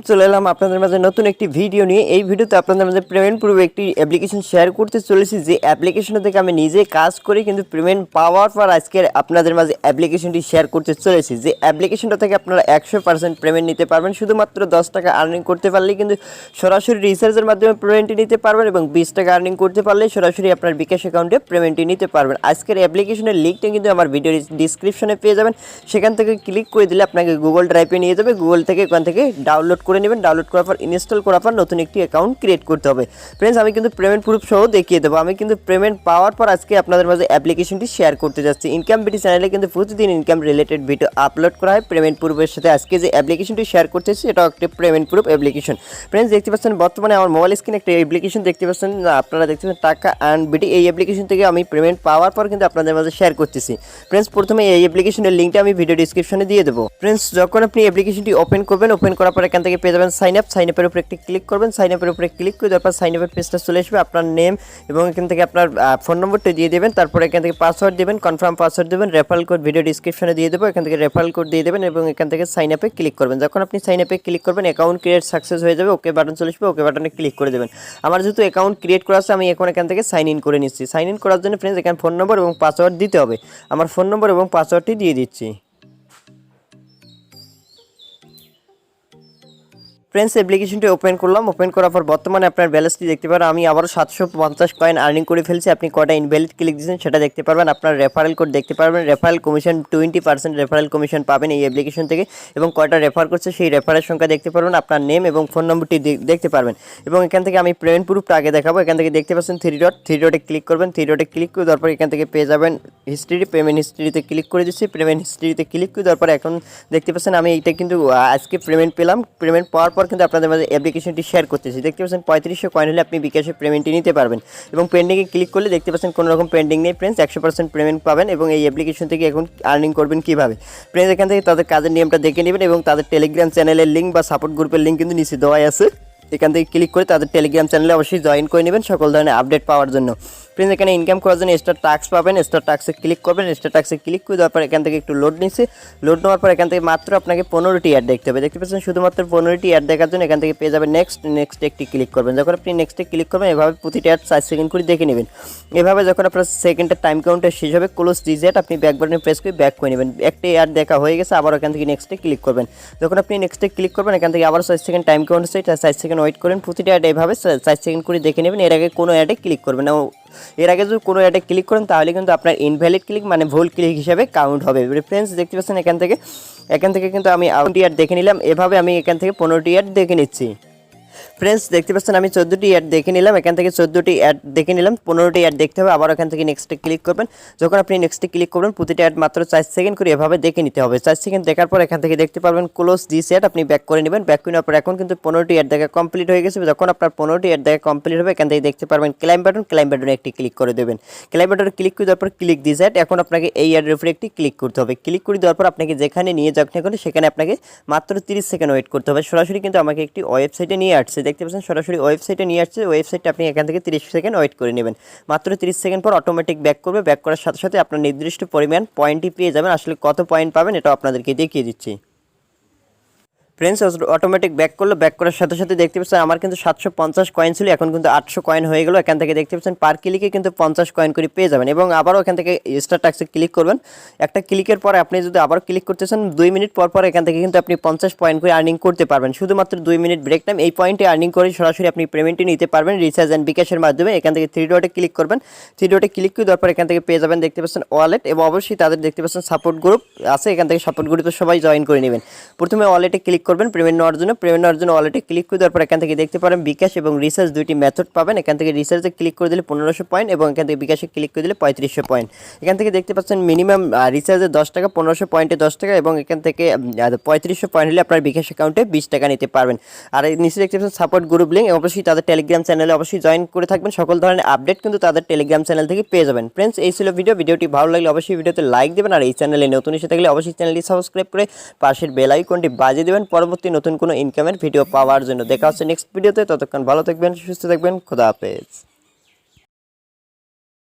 চলে এলাম আপনাদের মাঝে নতুন একটি ভিডিও নিয়ে। এই ভিডিওতে আপনাদের মাঝে পেমেন্ট প্রুফ একটি অ্যাপ্লিকেশন শেয়ার করতে চলেছি, যে অ্যাপ্লিকেশন থেকে আমি নিজে কাজ করি কিন্তু পেমেন্ট পাওয়ার পর আজকে আপনাদের মাঝে অ্যাপ্লিকেশনটি শেয়ার করতে চলেছি। যে অ্যাপ্লিকেশনটা থেকে আপনারা 100% পেমেন্ট নিতে পারবেন, শুধুমাত্র 10 টাকা আর্নিং করতে পারলেই কিন্তু সরাসরি রিচার্জের মাধ্যমে পেমেন্টটি নিতে পারবেন, এবং 20 টাকা আর্নিং করতে পারলেই সরাসরি আপনার বিকাশ অ্যাকাউন্টে পেমেন্টটি নিতে পারবেন। আজকের অ্যাপ্লিকেশনের লিঙ্কটা কিন্তু আমার ভিডিওর ডিসক্রিপশনে পেয়ে যাবেন। সেখান থেকে ক্লিক করে দিলে আপনাকে গুগল ড্রাইভে নিয়ে যাবে। গুগল থেকে ওখান থেকে ডাউনলোড করে নেবেন। ডাউনলোড করার পর ইনস্টল করার পর নতুন একটি অ্যাকাউন্ট ক্রিয়েট করতে হবে। ফ্রেন্ডস, আমি কিন্তু পেমেন্ট প্রুফ সহ দেখিয়ে দেবো। আমি কিন্তু পেমেন্ট পাওয়ার পর আজকে আপনাদের মাঝে অ্যাপ্লিকেশনটি শেয়ার করতে যাচ্ছি। ইনকাম বিডি চ্যানেলে কিন্তু প্রতিদিন ইনকাম রিলেটেড ভিডিও আপলোড করা হয় পেমেন্ট প্রুফের সাথে। আজকে যে অ্যাপ্লিকেশনটি শেয়ার করতেছি এটাও একটি পেমেন্ট প্রুফ অ্যাপ্লিকেশন। ফ্রেন্ডস, দেখতে পাচ্ছেন বর্তমানে আমার মোবাইল স্ক্রিনে একটা অ্যাপ্লিকেশন দেখতে পাচ্ছেন, আপনারা দেখতে পাচ্ছেন টাকা আর্ন বিডি। এই অ্যাপ্লিকেশন থেকে আমি পেমেন্ট পাওয়ার পর কিন্তু আপনাদের মাঝে শেয়ার করতেছি। ফ্রেন্ডস, প্রথমে এই অ্যাপ্লিকেশনের লিঙ্কটা আমি ভিডিও ডিসক্রিপশনে দিয়ে দেবো। ফ্রেন্ডস, যখন আপনি অ্যাপ্লিকেশনটি ওপেন করবেন, ওপেন করার পর এখান থেকে পেয়ে যাবেন সাইন আপ। সাইন আপের উপরে একটি ক্লিক করবেন। সাইন আপের উপরে ক্লিক করে তারপর সাইন আপের পেজটা চলে আসবে। আপনার নেম এবং এখান থেকে আপনার ফোন নম্বরটা দিয়ে দেবেন। তারপর এখান থেকে পাসওয়ার্ড দেবেন, কনফার্ম পাসওয়ার্ড দেবেন। রেফারেল কোড ভিডিও ডিসক্রিপশনে দিয়ে দেবো। এখান থেকে রেফারেল কোড দিয়ে দেবেন এবং এখান থেকে সাইন আপে ক্লিক করবেন। যখন আপনি সাইন আপে ক্লিক করবেন, অ্যাকাউন্ট ক্রিয়েট সাকসেস হয়ে যাবে। ওকে বাটন চলে আসবে, ওকে বাটনে ক্লিক করে দেবেন। আমার যেহেতু অ্যাকাউন্ট ক্রিয়েট করা আছে, আমি এখন এখান থেকে সাইন ইন করে নিচ্ছি। সাইন ইন করার জন্য ফ্রেন্ডস এখানে ফোন নম্বর এবং পাসওয়ার্ড দিতে হবে। আমার ফোন নম্বর এবং পাসওয়ার্ডটি দিয়ে দিচ্ছি। ফ্রেন্ডস, অ্যাপ্লিকেশনটি ওপেন করলাম। ওপেন করার পর বর্তমানে আপনার ব্যালেন্সটি দেখতে পারেন। আমি আবারও 750 কয়েন আর্নিং করে ফেলছি। আপনি কয়টা ইনভ্যালিড ক্লিক দিয়েছেন সেটা দেখতে পারবেন। আপনার রেফারেল কোড দেখতে পারবেন। রেফারেল কমিশন 20% রেফারেল কমিশন পাবেন এই অ্যাপ্লিকেশন থেকে, এবং কয়টা রেফার করছে সেই রেফারের সংখ্যা দেখতে পারবেন। আপনার নেম এবং ফোন নম্বরটি দেখতে পারবেন। এবং এখান থেকে আমি পেমেন্ট প্রুফটা আগে দেখাবো। এখান থেকে দেখতে পাচ্ছেন থ্রি ডটে ক্লিক করবেন। থ্রি ডটে ক্লিক করে তারপর এখান থেকে পেয়ে যাবেন হিস্ট্রি। পেমেন্ট হিস্ট্রিতে ক্লিক করে দিচ্ছি। পেমেন্ট হিস্ট্রিতে ক্লিক করে তারপর এখন দেখতে পাচ্ছেন আমি এইটা কিন্তু আজকে পেমেন্ট পেলাম। পেমেন্ট পাওয়ার পর কিন্তু আপনাদের মাঝে অ্যাপ্লিকেশনটি শেয়ার করতেছি। দেখতে পাচ্ছেন 3500 কয়েন হলে আপনি বিকাশে পেমেন্টটি নিতে পারবেন। এবং পেন্ডিংয়ে ক্লিক করলে দেখতে পাচ্ছেন কোনো রকম পেন্ডিং নেই। ফ্রেন্ডস, 100% পেমেন্ট পাবেন। এবং এই অ্যাপ্লিকেশন থেকে এখন আর্নিং করবেন কীভাবে, ফ্রেন্ডস এখান থেকে তাদের কাজের নিয়মটা দেখে নেবেন, এবং তাদের টেলিগ্রাম চ্যানেলের লিঙ্ক বা সাপোর্ট গ্রুপের লিঙ্ক কিন্তু নিচে দেওয়াই আছে। এখান থেকে ক্লিক করে তাদের টেলিগ্রাম চ্যানেলে অবশ্যই জয়েন করে নেবেন সকল ধরনের আপডেট পাওয়ার জন্য। ফ্রেন্ডস, এখানে ইনকাম করার জন্য স্টার টাস্ক পাবেন। স্টার টাস্কে ক্লিক করবেন। স্টার টাস্কে ক্লিক করে দেওয়ার পর এখান থেকে একটু লোড নিচ্ছে। লোড নেওয়ার পর এখান থেকে মাত্র আপনাকে 15টি অ্যাড দেখতে হবে। দেখতে পাচ্ছেন শুধুমাত্র 15টি অ্যাড দেখার জন্য এখান থেকে পেয়ে যাবেন নেক্সটে একটি ক্লিক করবেন। যখন আপনি নেক্সটে ক্লিক করবেন, এভাবে প্রতিটি অ্যাড 4 সেকেন্ড করে দেখে নেবেন। এভাবে যখন আপনার সেকেন্ডের টাইম কাউন্টার শেষ হবে, ক্লোজ দিস অ্যাড, আপনি ব্যাক বাটনে প্রেস করে ব্যাক করে নেবেন। একটি অ্যাড দেখা হয়ে গেছে, আবার এখান থেকে নেক্সটে ক্লিক করবেন। যখন আপনি নেক্সটে ক্লিক করবেন, এখান থেকে আবার 4 সেকেন্ড টাইম কাউন্ট হচ্ছে, 4 সেকেন্ড ওয়েট করেন। প্রতিটি অ্যাড এভাবে 4 সেকেন্ড করে দেখে নেবেন। এর আগে কোনো অ্যাডে ক্লিক করবেন না। এর আগে যদি কোনো অ্যাডে ক্লিক করেন তাহলে কিন্তু আপনার ইনভ্যালিড ক্লিক মানে ভুল ক্লিক হিসেবে কাউন্ট হবে। ফ্রেন্ডস, দেখতে পাচ্ছেন এখান থেকে কিন্তু আমি 8টি অ্যাড দেখে নিলাম। এভাবে আমি এখান থেকে 15টি অ্যাড দেখে নিচ্ছি। ফ্রেন্ডস, দেখতে পাচ্ছেন আমি 14টি অ্যাড দেখে নিলাম। এখান থেকে 14টি অ্যাড দেখে নিলাম। 15টি অ্যাড দেখতে হবে। আবার এখান থেকে নেক্সটে ক্লিক করবেন। যখন আপনি নেক্সটে ক্লিক করবেন, প্রতিটি অ্যাড মাত্র 4 সেকেন্ড করে এভাবে দেখে নিতে হবে। 4 সেকেন্ড দেখার পর এখান থেকে দেখতে পারবেন ক্লোজ দিস অ্যাড, আপনি ব্যাক করে নেবেন। ব্যাক করে নেওয়ার পর এখন কিন্তু 15টি অ্যাড দেখা কমপ্লিট হয়ে গেছে। যখন আপনার 15টি অ্যাড দেখা কমপ্লিট হবে, এখান থেকে দেখতে পারবেন ক্লাইম বাটনে একটি ক্লিক করে দেবেন। ক্লাইম বাটনে ক্লিক করে দেওয়ার পর ক্লিক দিস অ্যাড, এখন আপনাকে এই অ্যাডের উপরে একটি ক্লিক করতে হবে। ক্লিক করে দেওয়ার পর আপনাকে যেখানে নিয়ে যাক না কেন সেখানে আপনাকে মাত্র 30 সেকেন্ড ওয়েট করতে হবে। সরাসরি কিন্তু আমাকে একটি ওয়েবসাইটে নিয়ে আসছে। দেখতে পাচ্ছেন সরাসরি ওয়েবসাইটে নিয়ে আসছে। ওয়েবসাইটে আপনি এখান থেকে 30 সেকেন্ড ওয়েট করে নেবেন। মাত্র 30 সেকেন্ড পর অটোমেটিক ব্যাক করবে। ব্যাক করার সাথে সাথে আপনার নির্দিষ্ট পরিমাণ পয়েন্টই পেয়ে যাবেন। আসলে কত পয়েন্ট পাবেন এটাও আপনাদেরকে দেখিয়ে দিচ্ছি। ফ্রেন্ডস, অটোমেটিক ব্যাক করলো। ব্যাক করার সাথে সাথে দেখতে পাচ্ছেন আমার কিন্তু 750 কয়েন ছিল, এখন কিন্তু 800 কয়েন হয়ে গেল। এখান থেকে দেখতে পাচ্ছেন পার ক্লিকে কিন্তু 50 কয়েন করে পেয়ে যাবেন। এবং আবারও এখান থেকে স্টার টাস্কে ক্লিক করবেন। একটা ক্লিকের পরে আপনি যদি আবার ক্লিক করতেছেন 2 মিনিট পর পর এখান থেকে কিন্তু আপনি 50 পয়েন্ট করে আর্নিং করতে পারবেন। শুধুমাত্র 2 মিনিট ব্রেক টাইম। এই পয়েন্টে আর্নিং করে সরাসরি আপনি পেমেন্টটি নিতে পারবেন রিচার্জ অ্যান্ড বিকাশের মাধ্যমে। এখান থেকে 3 ডটে ক্লিক করবেন। 3 ডটে ক্লিক করে দেওয়ার পর এখান থেকে পেয়ে যাবেন দেখতে পাচ্ছেন ওয়ালেট, এবং অবশ্যই তাদের দেখতে পাচ্ছেন সাপোর্ট গ্রুপ আছে। এখান থেকে সাপোর্ট গ্রুপে সবাই জয়েন করে নেবেন। প্রথমে ওয়ালেটে ক্লিক করবেন পেমেন্ট নেওয়ার জন্য। ওয়ালেটে ক্লিক করে দেওয়ার পর এখান থেকে দেখতে পারেন বিকাশ এবং রিচার্জ দুইটি মেথড পাবেন। এখান থেকে রিচার্জে ক্লিক করে দিলে 1500 পয়েন্ট, এবং এখান থেকে বিকাশে ক্লিক করে দিলে 3500 পয়েন্ট। এখান থেকে দেখতে পাচ্ছেন মিনিমাম রিচার্জে 10 টাকা, 1500 পয়েন্টে 10 টাকা, এবং এখান থেকে 3500 পয়েন্ট হলে আপনার বিকাশ অ্যাকাউন্টে 20 টাকা নিতে পারবেন। আর নিচে দেখতে পাচ্ছেন সাপোর্ট গ্রুপ লিঙ্ক, অবশ্যই তাদের টেলিগ্রাম চ্যানেলে অবশ্যই জয়েন করে থাকবেন। সকল ধরনের আপডেট কিন্তু তাদের টেলিগ্রাম চ্যানেল থেকে পেয়ে যাবেন। ফ্রেন্ডস, এই ছিল ভিডিওটি ভালো লাগলে অবশ্যই ভিডিওতে লাইক দেবেন, আর এই চ্যানেলে নতুন এসে থাকলে অবশ্যই চ্যানেলটি সাবস্ক্রাইব করে পাশের বেল আইকনটি বাজিয়ে দেবেন পরবর্তী নতুন কোনো ইনকামের ভিডিও পাওয়ার জন্য। দেখা হচ্ছে নেক্সট ভিডিওতে। ততক্ষণ ভালো থাকবেন, সুস্থ থাকবেন। খোদা হাফেজ।